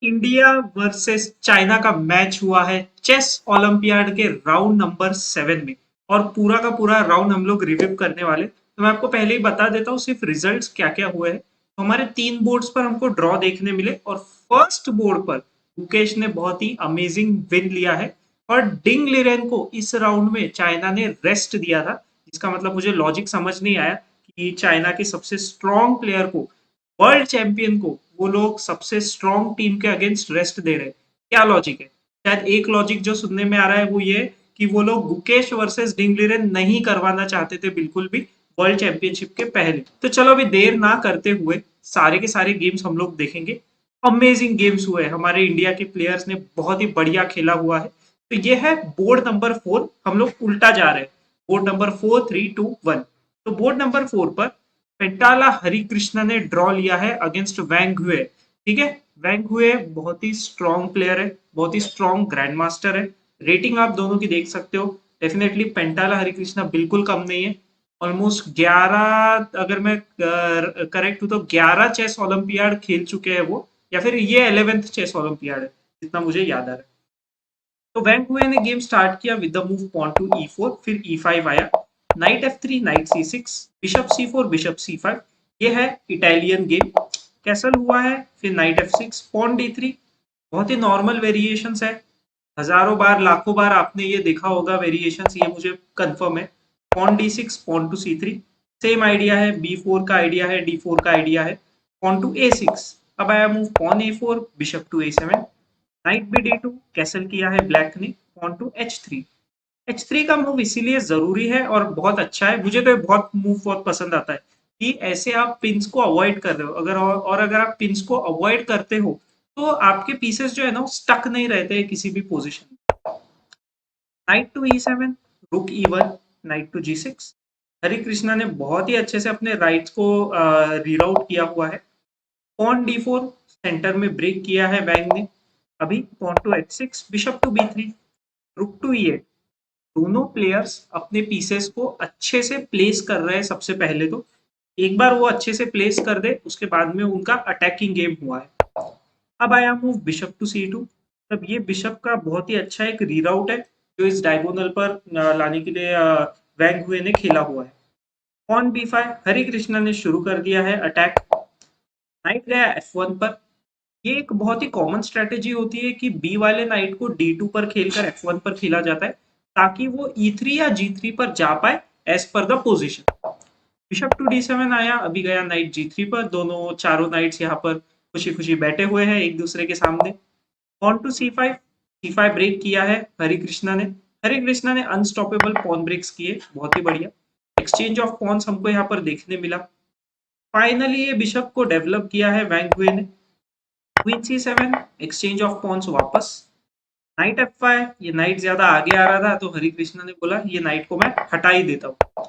India versus China का match हुआ है चेस ओलंपियाड के राउंड नंबर 7 में। और पूरा का पूरा राउंड हम लोग रिव्यू करने वाले। तो मैं आपको पहले ही बता देता हूँ सिर्फ रिजल्ट्स क्या क्या हुए हैं। तो हमारे 3 बोर्ड्स पर हमको ड्रॉ देखने मिले और फर्स्ट बोर्ड पर मुकेश ने बहुत ही अमेजिंग विन लिया है। और डिंग लिरेन को इस राउंड में चाइना ने रेस्ट दिया था, जिसका मतलब मुझे लॉजिक समझ नहीं आया कि चाइना के सबसे स्ट्रॉन्ग प्लेयर को, वर्ल्ड चैंपियन को, वो लोग सबसे स्ट्रॉन्ग टीम के अगेंस्ट रेस्ट दे रहे हैं। क्या लॉजिक है? शायद एक लॉजिक जो सुनने में आ रहा है वो ये कि वो लोग गुकेश वर्सेस डिंगलिरन नहीं करवाना चाहते थे बिल्कुल भी वर्ल्ड चैंपियनशिप के पहले। तो चलो अभी देर ना करते हुए सारे के सारे गेम्स हम लोग देखेंगे। अमेजिंग गेम्स हुए, हमारे इंडिया के प्लेयर्स ने बहुत ही बढ़िया खेला हुआ है। तो ये है बोर्ड नंबर 4, हम लोग उल्टा जा रहे हैं। Board number 4, 3, 2, 1। तो बोर्ड नंबर 4 पर पेंटाला हरिकृष्णा ने ड्रॉ लिया है अगेंस्ट वैंग हुए। ठीक है, वैंग हुए बहुत ही स्ट्रॉन्ग प्लेयर है, बहुत ही स्ट्रॉन्ग ग्रैंड मास्टर है। रेटिंग आप दोनों की देख सकते हो। डेफिनेटली पेंटाला हरिकृष्णा बिल्कुल कम नहीं है। ऑलमोस्ट 11, अगर मैं करेक्ट हूं तो 11 चेस ओलंपियाड खेल चुके हैं वो, या फिर ये 11th चेस ओलंपियाड है जितना मुझे याद आ रहा है। तो वैंग हुए ने गेम स्टार्ट किया with the move pawn to E4, फिर E5 आया, night F3, night C6, bishop C4, bishop C5। ये है इटालियन गेम। कैसल हुआ है, फिर नाइट F6, पॉन D3। बहुत ही नॉर्मल वेरिएशंस है, हजारों बार लाखों बार आपने ये देखा होगा वेरिएशंस, ये मुझे कंफर्म है। Pawn D6, pawn to C3, same idea है। B4 का आइडिया है, D4 का आइडिया है। पॉन टू A6, अब आया move pawn A4, bishop to A7, knight B D2, castle किया है ब्लैक ने, पॉन टू H3। H3 का मूव इसीलिए जरूरी है और बहुत अच्छा है, मुझे तो ये बहुत मूव बहुत पसंद आता है कि ऐसे आप पिंस को अवॉइड कर रहे हो। अगर और अगर आप पिंस को अवॉइड करते हो तो आपके पीसेस जो है ना स्टक नहीं रहते किसी भी पोजीशन में। नाइट टू E7, रुक E1, night to G6। Hari Krishna ने बहुत ही अच्छे से अपने राइट्स को रीराउट किया हुआ है। पॉन D4, सेंटर में ब्रेक किया है बैंग ने। अभी pawn to H6, bishop to B3, रुक टू E8। दोनों प्लेयर्स अपने पीसेस को अच्छे से प्लेस कर रहे हैं। सबसे पहले तो एक बार वो अच्छे से प्लेस कर दे उसके बाद में उनका अटैकिंग गेम हुआ है। अब आया मूव बिशप टू C2। तब ये बिशप का बहुत ही अच्छा एक रीराउट है जो इस डायगोनल पर लाने के लिए वैंग हुए ने खेला हुआ है। पॉन B5, हरि कृष्णा ने शुरू कर दिया है अटैक। नाइट गया F1 पर। ये एक बहुत ही कॉमन स्ट्रेटेजी होती है कि बी वाले नाइट को D2 पर खेलकर F1 पर खेला जाता है ताकि वो E3 या G3 पर जा पाए as per the position. Bishop to D7 आया, अभी गया नाइट G3 पर। दोनों चारों नाइट्स यहाँ पर खुशी खुशी बैठे हुए हैं एक दूसरे के सामने। Pawn to C5, C5 break किया है हरि कृष्णा ने। हरि कृष्णा ने अनस्टॉपेबल पॉन ब्रेक्स किए, बहुत ही बढ़िया। एक्सचेंज ऑफ पॉन्स हमको यहाँ पर देखने मिला। फाइनली ये बिशप को डेवलप किया है वैंग हुए ने। Queen C7, exchange of pawns वापस। नाइट F5, ये नाइट ज्यादा आगे आ रहा था तो हरि कृष्णा ने बोला ये नाइट को मैं हटा ही देता हूँ।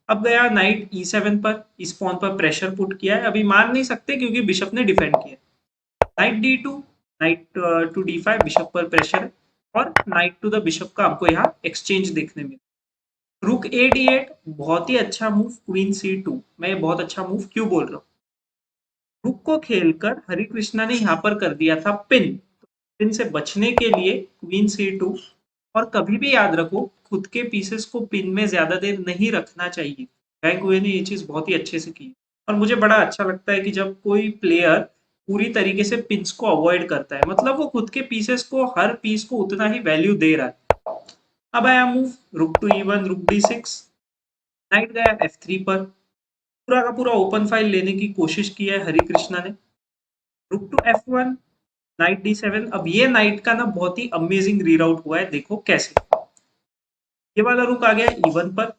अब गया नाइट E7 पर, इस पॉन पर प्रेशर पुट किया है, अभी मार नहीं सकते क्योंकि बिशप ने डिफेंड किया। Knight D2, knight to D5, bishop पर प्रेशर है। और नाइट टू द बिशप का आपको यहाँ एक्सचेंज देखने में। रुक A D8, बहुत ही अच्छा मूव। क्वीन C2, मैं बहुत अच्छा मूव क्यों बोल रहा हूँ, रुक को खेलकर हरि कृष्णा ने यहाँ पर कर दिया था पिन। पिन से बचने के लिए क्वीन C2। और कभी भी याद रखो खुद के पीसेस को पिन में ज्यादा देर नहीं रखना चाहिए। वैंग हुए ने ये चीज बहुत ही अच्छे से की। और मुझे बड़ा अच्छा लगता है कि जब कोई प्लेयर पूरी तरीके से पिंस को अवॉइड करता है, मतलब वो खुद के पीसेस को, हर पीस को उतना ही वैल्यू दे रहा है। अब आया मूव रुक टू E1, रुक D6, नाइट गया F3 पर। पूरा का पूरा ओपन फाइल लेने की कोशिश की है हरि कृष्णा ने। रुक टू F1, नाइट D7। अब ये नाइट का ना बहुत ही अमेजिंग रीराउट हुआ है, देखो कैसे। ये वाला रुक आ गया E1 पर,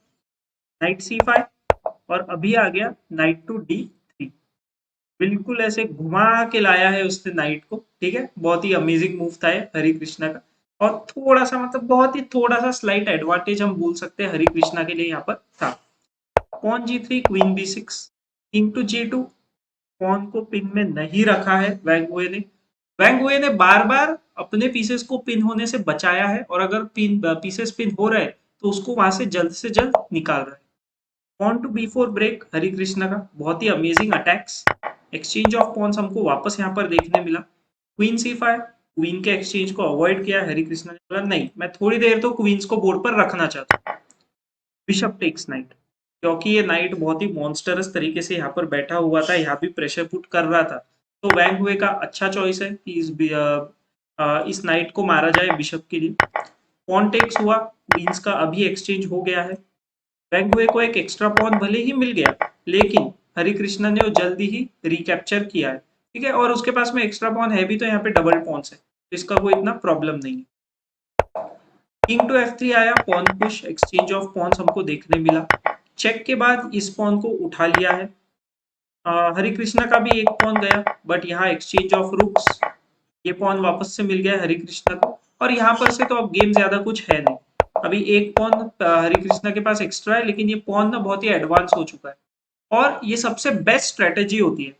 नाइट C5, और अभी आ गया नाइट टू D3। बिल्कुल ऐसे घुमा के लाया है उसने नाइट को। ठीक है, बहुत ही अमेजिंग मूव था ये हरि कृष्णा का। और थोड़ा सा, मतलब बहुत ही थोड़ा सा स्लाइट एडवांटेज हम बोल सकते हैं हरि कृष्णा के लिए यहाँ पर था। Pawn G3, queen B6, king to G2। Pawn को पिन में नहीं रखा है वैंग हुए ने। वैंग हुए ने बार बार अपने पीसेस को पिन होने से बचाया है, और अगर पिन पीसेस पिन हो रहे हैं तो उसको वहां से जल्द निकाल रहा है। Pawn to B4 break Hari Krishna का, बहुत ही amazing attacks. Exchange of pawns हमको वापस यहाँ पर देखने मिला। क्वीन C5, क्वीन के एक्सचेंज को अवॉइड किया। हरी कृष्णा ने बोला नहीं, मैं थोड़ी देर तो क्वींस को बोर्ड पर रखना चाहता हूँ। बिशप टेक्स नाइट, क्योंकि ये नाइट बहुत ही मॉन्स्टरस तरीके से यहाँ पर बैठा हुआ था, यहाँ भी प्रेशर पुट कर रहा था, तो वैंग हुए का अच्छा चॉइस है कि इस नाइट को मारा जाए बिशप के लिए। पॉन टेक्स हुआ, क्वींस का अभी एक्सचेंज हो गया है। वैंग हुए को एक एक्स्ट्रा पॉन भले ही मिल गया, लेकिन हरी कृष्णा ने वो जल्दी ही रिकैप्चर किया है, ठीक है। और उसके पास में एक्स्ट्रा पॉन है भी, तो यहाँ पे डबल पॉन्स है, तो इसका कोई इतना प्रॉब्लम नहीं है। किंग टू F3 आया, pawn push, exchange of pawns हमको देखने मिला। चेक के बाद इस पॉन को उठा लिया है। हरी कृष्णा का भी एक पॉन गया, बट यहाँ एक्सचेंज ऑफ रुक्स, ये पॉन वापस से मिल गया है हरी कृष्णा को। और यहाँ पर से तो अब गेम ज्यादा कुछ है नहीं, अभी एक पॉन हरी कृष्णा के पास एक्स्ट्रा है, लेकिन ये पॉन ना बहुत ही एडवांस हो चुका है। और ये सबसे बेस्ट स्ट्रेटेजी होती है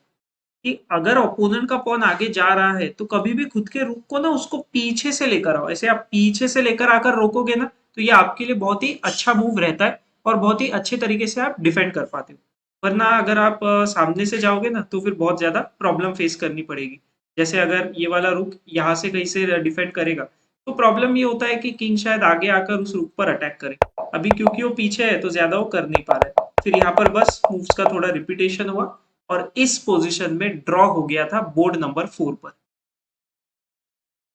कि अगर ओपोनेंट का पॉन आगे जा रहा है, तो कभी भी खुद के रुक को ना उसको पीछे से लेकर आओ। ऐसे आप पीछे से लेकर आकर रोकोगे ना, तो ये आपके लिए बहुत ही अच्छा मूव रहता है, और बहुत ही अच्छे तरीके से आप डिफेंड कर पाते हो। वरना अगर आप सामने से जाओगे ना, तो फिर बहुत ज्यादा प्रॉब्लम फेस करनी पड़ेगी। जैसे अगर ये वाला रुक यहाँ से कहीं से डिफेंड करेगा, तो प्रॉब्लम ये होता है कि किंग शायद आगे आकर उस रुक पर अटैक करे। अभी क्योंकि वो पीछे है, तो ज्यादा वो कर नहीं पा रहा है। फिर यहाँ पर बस मूव्स का थोड़ा रिपीटेशन हुआ, और इस पोजीशन में ड्रॉ हो गया था बोर्ड नंबर 4 पर।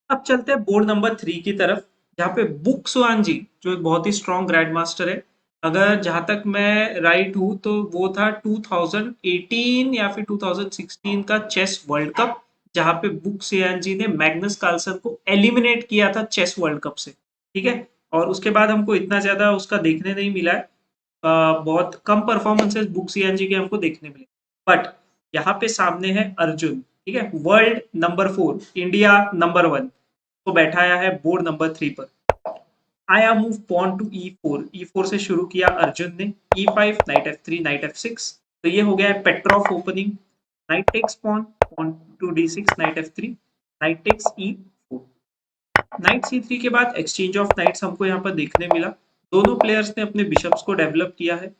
अब चलते हैं बोर्ड नंबर 3 की तरफ, जहाँ पे बुक सुआन जी, जो एक बहुत ही स्ट्रॉन्ग ग्रैंड मास्टर है, अगर जहां तक मैं राइट हूं तो वो था 2018 या फिर 2016 का चेस वर्ल्ड कप, जहां पे बुक सुआन जी ने मैग्नस कार्लसन को एलिमिनेट किया था चेस वर्ल्ड कप से, ठीक है। और उसके बाद हमको इतना ज्यादा उसका देखने नहीं मिला है, बहुत कम परफॉर्मेंसेस बुक सीएनजी के हमको देखने मिले। बट यहाँ पे सामने है अर्जुन, ठीक है, वर्ल्ड नंबर 4, इंडिया नंबर 1 को बैठाया है बोर्ड नंबर 3 पर। आया मूव पॉन टू E4 से शुरू किया अर्जुन ने। E5, night F3, night F6, तो ये हो गया है Petroff opening. Knight takes pawn, pawn to D6, knight F3, knight takes E4। Knight C3 के बाद एक्सचेंज ऑफ नाइट्स हमको यहाँ पर देखने मिला। दोनों प्लेयर्स ने अपने बिशप्स को डेवलप किया है।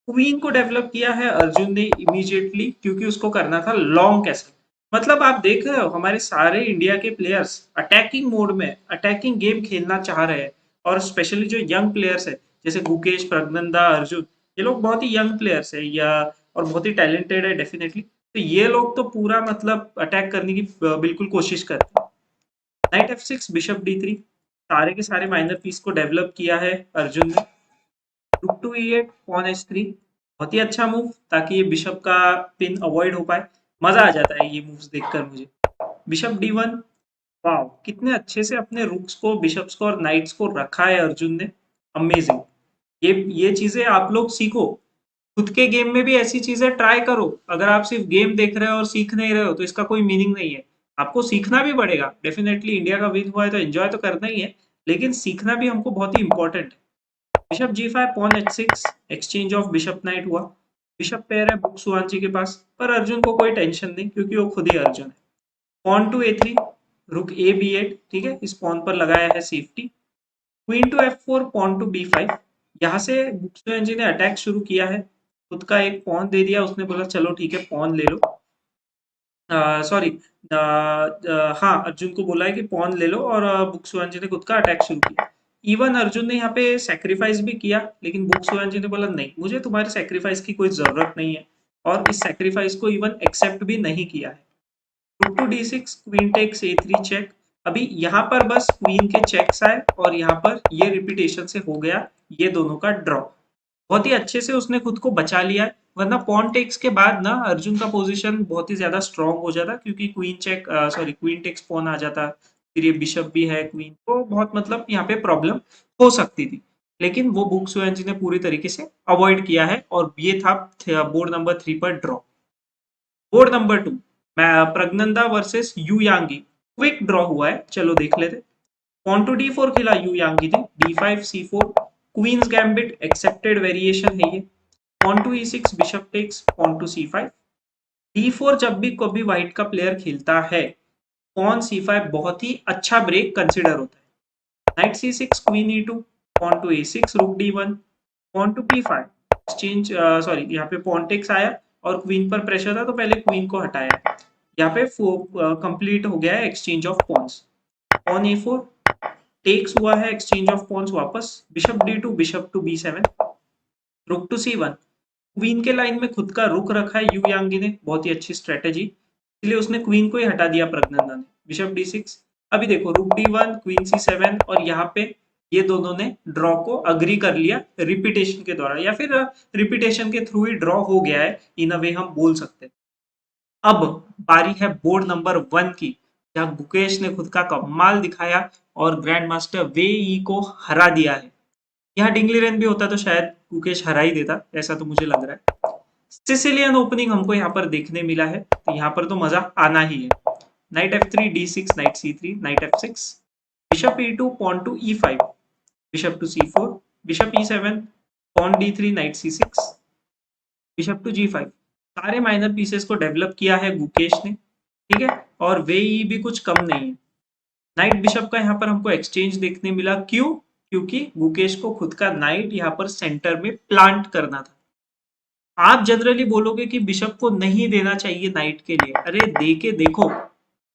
क्वीन को डेवलप किया है अर्जुन ने इमीडिएटली, क्योंकि उसको करना था लॉन्ग कैसल। मतलब आप देख रहे हो हमारे सारे इंडिया के प्लेयर्स अटैकिंग मोड में अटैकिंग गेम खेलना चाह रहे हैं। और स्पेशली जो यंग प्लेयर्स है, जैसे गुकेश, प्रज्ञनदा, अर्जुन, ये लोग बहुत ही यंग प्लेयर्स है या और बहुत ही टैलेंटेड है डेफिनेटली। तो ये लोग तो पूरा मतलब अटैक करने की बिल्कुल कोशिश करते हैं। नाइट F6, बिशप D3, सारे के सारे माइनर पीस को डेवलप किया है अर्जुन ने। रुक टू E8, पॉन H3, बहुत ही अच्छा मूव, ताकि ये बिशप का पिन अवॉइड हो पाए। मजा आ जाता है ये मूव्स देखकर मुझे। बिशप D1, वाओ, कितने अच्छे से अपने रुक्स को, बिशप्स को और नाइट्स को रखा है अर्जुन ने। अमेजिंग। ये चीजें आप लोग सीखो, खुद के गेम में भी ऐसी चीजें ट्राई करो। अगर आप सिर्फ गेम देख रहे हो और सीख नहीं रहे हो, तो इसका कोई मीनिंग नहीं है। आपको सीखना भी पड़ेगा डेफिनेटली। इंडिया का विन हुआ है तो एंजॉय तो करना ही है, लेकिन सीखना भी हमको बहुत ही इंपॉर्टेंट है। Bishop G5, pawn H6, exchange of bishop knight हुआ। बिशप पेयर है बुक सुआंची के पास, पर अर्जुन को कोई टेंशन नहीं, क्योंकि वो खुद ही अर्जुन है। पॉन टू A3, रुक A B8, ठीक है, इस पॉन पर लगाया है safety. Queen to F4, pawn to B5, यहाँ से बुक सुआंची ने अटैक शुरू किया है। खुद का एक पॉन दे दिया, उसने बोला चलो ठीक है पॉन ले लो। सॉरी, हाँ, अर्जुन को बोला है कि पॉन ले लो, और बुक सुआंजी ने खुद का अटैक शुरू किया। इवन अर्जुन ने यहाँ पे सेक्रीफाइस भी किया, लेकिन बुक सुआंजी ने बोला नहीं, मुझे तुम्हारे सेक्रीफाइस की कोई जरूरत नहीं है, और इस सेक्रीफाइस को इवन एक्सेप्ट भी नहीं किया है। Rook to D6, queen takes A3 check. अभी यहाँ पर बस क्वीन के चेक्स आए, और यहाँ पर ये रिपीटेशन से हो गया ये दोनों का ड्रॉ। बहुत ही अच्छे से उसने खुद को बचा लिया है, वरना पॉन टेक्स के बाद ना अर्जुन का पोजीशन बहुत ही ज्यादा स्ट्रांग हो जाता, क्योंकि queen check, sorry, queen takes pawn आ जाता, फिर ये बिशप भी है, क्वीन, तो बहुत मतलब यहाँ पे प्रॉब्लम हो सकती थी। लेकिन वो बुक सुएंजी ने पूरी तरीके से अवॉइड किया है, और ये था बोर्ड नंबर 3 पर draw. Board number 2, Praggnanandhaa versus Yu Yangyi, quick draw हुआ है, चलो देख लेते। पॉन टू D4 खेला यू यांगी ने। D5, C4, queen's gambit, accepted variation है ये। Pawn to E6, bishop takes, pawn to C5। D4 जब भी कभी व्हाइट का प्लेयर खेलता है, पॉन C5 बहुत ही अच्छा ब्रेक कंसिडर होता है। Night C6, queen E2, pawn to A6, रुक D1, pawn to P5, exchange, sorry, यहाँ पे पॉन टेक्स आया और क्वीन पर प्रेशर था, तो पहले क्वीन को हटाया। यहाँ पे कंप्लीट हो गया है एक्सचेंज ऑफ पॉन्स। ऑन ए4 टेक्स हुआ है, एक्सचेंज ऑफ पॉन्स वापस, bishop D two, bishop to बी7, रुक टू सी1। क्वीन के लाइन में खुद का रुक रखा है यू यांगी ने, बहुत ही अच्छी स्ट्रेटेजी, इसलिए उसने क्वीन को ही हटा दिया प्रज्ञानंदा ने। बिशप डी6, अभी देखो रुक डी1, क्वीन सी7, और यहाँ पे ये दोनों ने ड्रॉ को अग्री कर लिया रिपीटेशन के द्वारा, या फिर रिपीटेशन के थ्रू ही ड्रॉ हो गया है, इन अ वे हम बोल सकते हैं। अब बारी है बोर्ड नंबर 1 की, जहां गुकेश ने खुद का कमाल दिखाया और ग्रैंड मास्टर वे ई को हरा दिया है। यहाँ डिंगली रेन भी होता तो शायद गुकेश हरा ही देता, ऐसा तो मुझे लग रहा है। सिसिलियन ओपनिंग हमको यहाँ पर देखने मिला है, तो यहाँ पर तो मजा आना ही है। Knight F3, D6, knight C3, knight F6, bishop E2, pawn to E5, bishop to C4, bishop E7, pawn D3, knight C6, bishop to G5। सारे माइनर पीसेस को डेवलप किया है गुकेश ने, ठीक है, और वे ई भी कुछ कम नहीं है। नाइट बिशप का यहाँ पर हमको एक्सचेंज देखने मिला, क्यों? क्योंकि गुकेश को खुद का नाइट यहाँ पर सेंटर में प्लांट करना था। आप जनरली बोलोगे कि बिशप को नहीं देना चाहिए नाइट के लिए, अरे दे के देखो।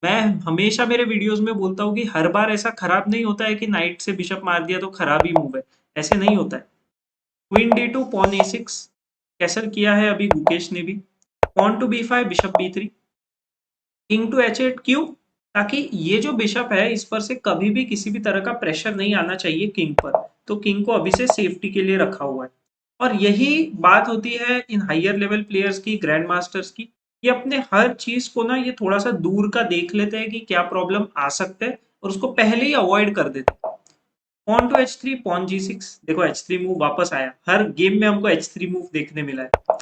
मैं हमेशा मेरे वीडियोस में बोलता हूँ कि हर बार ऐसा खराब नहीं होता है कि नाइट से बिशप मार दिया तो खराब ही मूव है, ऐसे नहीं होता है। Queen D2, pawn A6 castle किया है अभी गुकेश ने भी, pawn to B5, bishop B3, king to H8, क्यों? ताकि ये जो बिशप है इस पर से कभी भी किसी भी तरह का प्रेशर नहीं आना चाहिए किंग पर, तो किंग को अभी से सेफ्टी के लिए रखा हुआ है। और यही बात होती है इन हायर लेवल प्लेयर्स की, ग्रैंड मास्टर्स की, ये अपने हर चीज को ना ये थोड़ा सा दूर का देख लेते हैं कि क्या प्रॉब्लम आ सकता है, और उसको पहले ही अवॉइड कर देते हैं। Pawn to H3, pawn G6, देखो H3 मूव वापस आया, हर गेम में हमको H3 मूव देखने मिला है।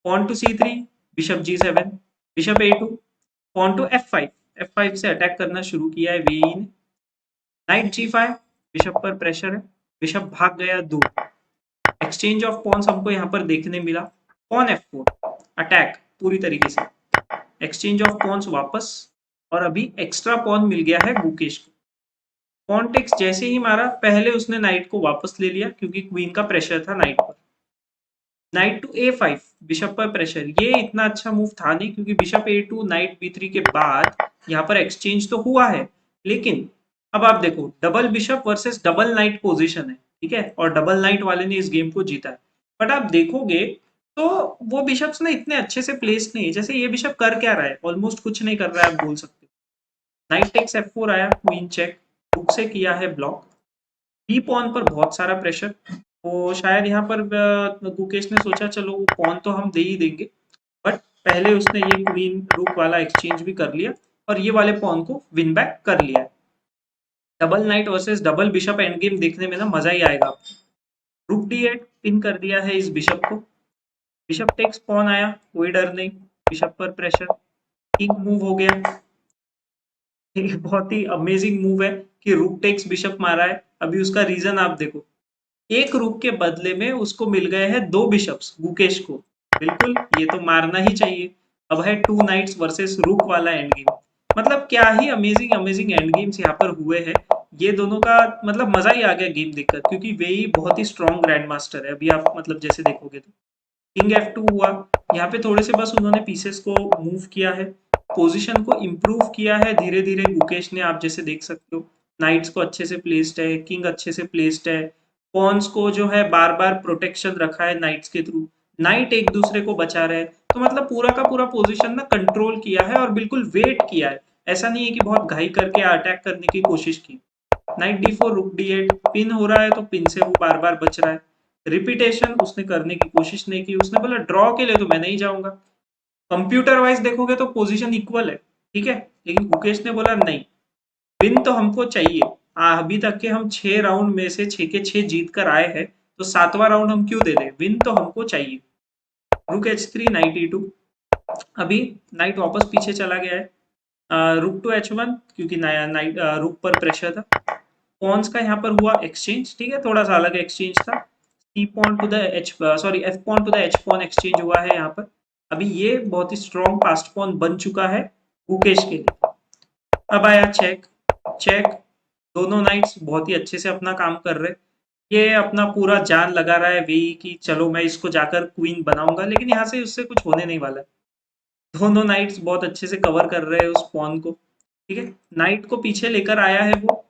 Pawn to C3, bishop G7, bishop A2, pawn to F5, F5 से अटैक करना शुरू किया है वेई ने। नाइट G5, बिशप पर प्रेशर है, बिशप भाग गया दूर। एक्सचेंज ऑफ पॉन्स हमको यहाँ पर देखने मिला। पॉन F4, अटैक पूरी तरीके से, एक्सचेंज ऑफ पॉन्स वापस, और अभी एक्स्ट्रा पॉन मिल गया है गुकेश को। पॉन टेक्स जैसे ही मारा, पहले उसने नाइट को वापस ले लिया क्योंकि क्वीन का प्रेशर था नाइट पर। नाइट टू A5, बिशप पर प्रेशर, ये इतना अच्छा मूव था नहीं क्योंकि बिशप A2, नाइट B3 के बाद यहाँ पर एक्सचेंज तो हुआ है, लेकिन अब आप देखो double bishop versus double night position है, ठीक है, और डबल नाइट वाले ने इस गेम को जीता है। बट आप देखोगे तो वो बिशप्स ना इतने अच्छे से प्लेस्ड नहीं है, जैसे ये बिशप कर क्या रहा है, ऑलमोस्ट कुछ नहीं कर रहा है, आप बोल सकते हो। नाइट टेक्स F4 आया, क्वीन चेक, हुक से किया है ब्लॉक। बी पॉन पर बहुत सारा प्रेशर, तो शायद यहाँ पर गुकेश ने सोचा चलो वो पॉन तो हम दे ही देंगे, बट पहले उसने ये क्वीन रुक वाला एक्सचेंज भी कर लिया और ये वाले पॉन को विन बैक कर लिया है। Double night versus double bishop end game देखने में ना मजा ही आएगा। रुक D8 पिन कर दिया है इस बिशप को, बिशप टेक्स पॉन आया, कोई डर नहीं, बिशप पर प्रेशर, किंग मूव हो गया। एक बहुत ही अमेजिंग मूव है कि रुक टेक्स बिशप मारा है। अभी उसका रीजन आप देखो, एक रुक के बदले में उसको मिल गए हैं दो बिशप्स गुकेश को, बिल्कुल ये तो मारना ही चाहिए। अब है टू नाइट्स वर्सेस रुक वाला एंड गेम, मतलब क्या ही अमेजिंग अमेजिंग एंड गेम्स यहाँ पर हुए हैं। ये दोनों का मतलब मजा ही आ गया गेम देखकर, क्योंकि वे ही बहुत ही स्ट्रॉन्ग ग्रैंड मास्टर है। अभी आप मतलब जैसे देखोगे तो किंग F2 हुआ, यहाँ पे थोड़े से बस उन्होंने पीसेस को मूव किया है, पोजीशन को इम्प्रूव किया है धीरे धीरे गुकेश ने, आप जैसे देख सकते हो। नाइट्स को अच्छे से प्लेस्ड है, किंग अच्छे से प्लेस्ड है, पॉन्स को जो है बार बार प्रोटेक्शन रखा है नाइट्स के थ्रू, नाइट एक दूसरे को बचा रहे, तो मतलब पूरा का पूरा पोजीशन ना कंट्रोल किया है और बिल्कुल वेट किया है। ऐसा नहीं है कि बहुत घाई करके अटैक करने की कोशिश की। नाइट D4, रुक D8, पिन हो रहा है तो पिन से वो बार बार बच रहा है। रिपीटेशन उसने करने की कोशिश नहीं की, उसने बोला ड्रॉ के लिए तो मैं नहीं जाऊंगा। कंप्यूटर वाइज देखोगे तो पोजीशन इक्वल है, ठीक है, लेकिन मुकेश ने बोला नहीं, विन तो हमको चाहिए। अभी तक के हम 6 राउंड में से 6 के 6 जीत कर आए हैं, तो 7वां राउंड हम क्यों दे दें, विन तो हमको चाहिए। रुक H3, नाइट E2, अभी नाइट वापस पीछे चला गया है। रुक टू H1, क्योंकि नया नाइट रुक पर प्रेशर था। पॉन्स का यहाँ पर हुआ एक्सचेंज, ठीक है, थोड़ा सा अलग एक्सचेंज था। C pawn to the H, sorry F pawn to the H pawn exchange हुआ है यहाँ पर। अभी ये बहुत ही स्ट्रॉन्ग पास्ट पॉन बन चुका है मुकेश के लिए। अब आया चेक, चेक, दोनों नाइट्स बहुत ही अच्छे से अपना काम कर रहे, ये अपना पूरा जान लगा रहा है वे कि चलो मैं इसको जाकर क्वीन बनाऊंगा, लेकिन यहाँ से उससे कुछ होने नहीं वाला है। दोनों नाइट्स बहुत अच्छे से कवर कर रहे हैं उस पॉन को। ठीक है, नाइट को पीछे लेकर आया है वो।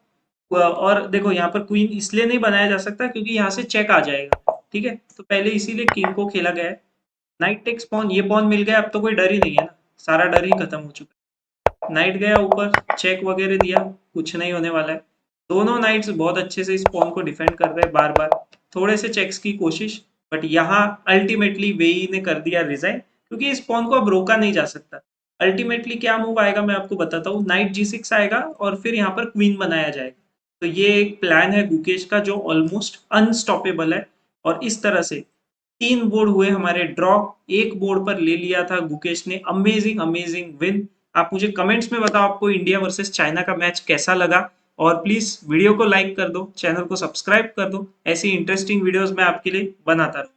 और देखो यहाँ पर क्वीन इसलिए नहीं बनाया जा सकता क्योंकि यहाँ से चेक आ जाएगा। ठीक है, तो पहले इसीलिए किंग को खेला गया है। नाइट टेक्स पॉन, ये पॉन मिल गया, अब तो कोई डर ही नहीं है ना, सारा डर ही खत्म हो चुका है। नाइट गया ऊपर, चेक वगैरह दिया, कुछ नहीं होने वाला है। दोनों नाइट्स बहुत अच्छे से इस पॉन को डिफेंड कर रहे हैं बार बार। थोड़े से चेक्स की कोशिश, बट यहाँ अल्टीमेटली वेई ने कर दिया रिजाइन, क्योंकि इस पॉन को अब रोका नहीं जा सकता। अल्टीमेटली क्या मूव आएगा मैं आपको बताता हूँ। नाइट G6 आएगा और फिर यहाँ पर क्वीन बनाया जाएगा। तो ये एक प्लान है गुकेश का जो ऑलमोस्ट अनस्टॉपेबल है। और इस तरह से 3 बोर्ड हुए हमारे ड्रॉ। एक बोर्ड पर ले लिया था गुकेश ने अमेजिंग अमेजिंग विन। आप मुझे कमेंट्स में बताओ आपको इंडिया वर्सेस चाइना का मैच कैसा लगा। और प्लीज वीडियो को लाइक कर दो, चैनल को सब्सक्राइब कर दो, ऐसी इंटरेस्टिंग वीडियोस मैं आपके लिए बनाता रहूँ।